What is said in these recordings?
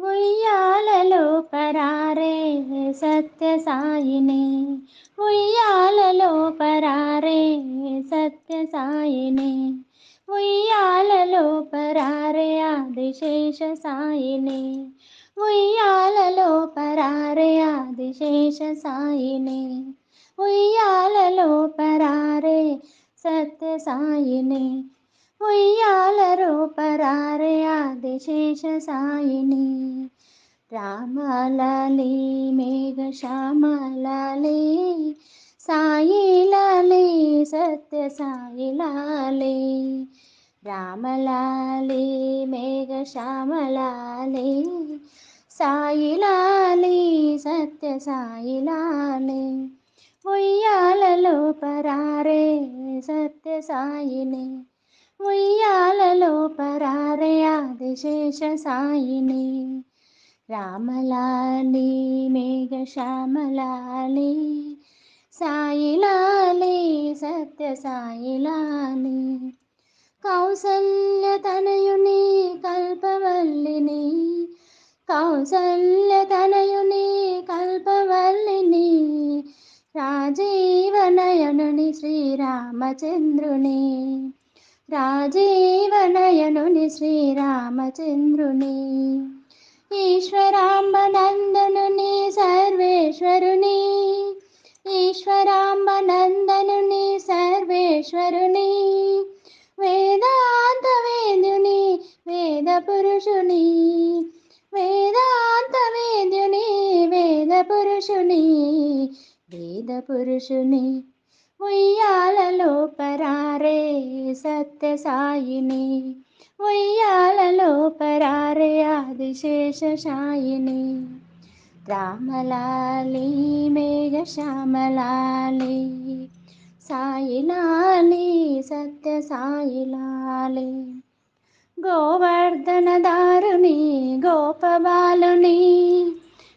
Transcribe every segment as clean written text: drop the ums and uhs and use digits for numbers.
ఉయ్యాలలో పరారే సత్య సాయినే, ఉయ్యాలలో పరారే సత్య సాయినే, ఉయ్యాలలో పరారే ఆదిశేష సాయినే, ఉయ్యాలలో పరారే ఆదిశేష సాయినే, ఉయ్యాలలో పరారే సత్య సాయినే, ఉయ్యాలలో పరారే ఆదిశేష సాయిని. రామలాలి మేఘ శ్యామలాలి, సాయి లాలి సత్య సాయి లాలి, రామలాలి మేఘ శ్యామలాలి, సాయి లాలి సత్య సాయి లాలి, ఉయ్యాలలో పరారే సత్య సాయిని, ఉయ్యాలలో పరారే ఆదిశేష సాయిని. రామలాలి మేఘ శ్యామలాలి, సాయి లాలి సత్య సాయి లాలి, కౌసల్య తనయుని కల్పవల్లిని, కౌసల్య తనయుని కల్పవల్లిని, రాజీవ నయనుని శ్రీరామచంద్రుని, రాజీవ నయనుని శ్రీరామచంద్రుని, ఈశ్వరాంబ నందనుని సర్వేశ్వరుని, ఈశ్వరాంబ నందనుని సర్వేశ్వరుని, వేదాంత వేద్యుని వేద పురుషుని, వేదాంత వేద్యుని వేద పురుషుని, వేద పురుషుని, ఉయ్యాలలో పరారే సత్య సాయిని, ఉయ్యాలలో పరారే ఆదిశేష సాయిని. రామలాలి మేఘ శ్యామలాలి, సాయి లాలి సత్య సాయి లాలి, గోవర్ధన దారుని గోపబాలుని,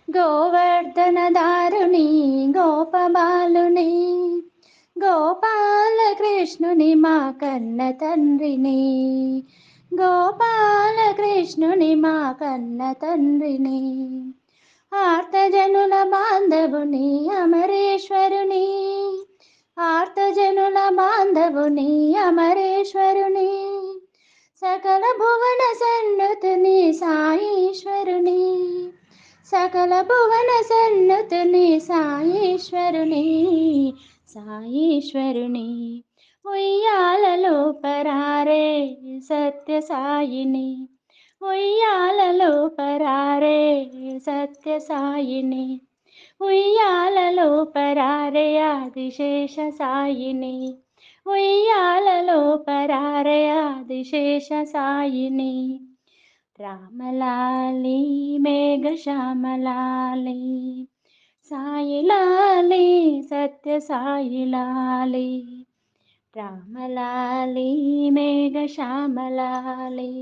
గోవర్ధన దారుని గోపబాలుని, గోపాల కృష్ణుని మా కన్న తండ్రిని, గోపాల కృష్ణుని మా కన్న తండ్రిని, ఆర్తజనుల బాంధవుని అమరేశ్వరుని, ఆర్తజనుల బాంధవుని అమరేశ్వరుని, సకల భువన సన్నుతుని సాయీశ్వరుని, సకల భువన సన్నుతుని సాయీశ్వరుని, సాయీశ్వరుని, ఉయ్యాలలో పరారే సత్య సాయిని, ఉయ్యాలలో పరారే సత్య సాయిని, ఉయ్యాలలో పరారే ఆదిశేష సాయిని, ఉయ్యాలలో పరారే ఆదిశేష సాయిని. రామలాలి మేఘ శ్యామలాలి, సాయి లాలి సత్య సాయి లాలి, రామలాలి మేఘ శ్యామలాలి,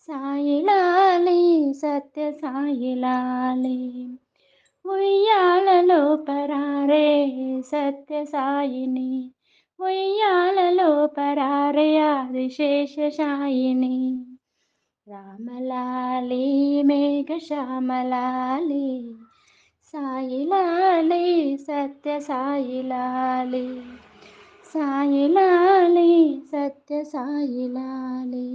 సాయి లాలి సత్య సాయి లాలి, ఉయ్యాలలో పరారే సత్య సాయిని, ఉయ్యాలలో పరారే ఆదిశేష సాయిని. రామలాలి మేఘ శ్యామలాలి, సాయి లాలి సత్య సాయి లాలి, సాయి లాలి సత్య సాయి లాలి.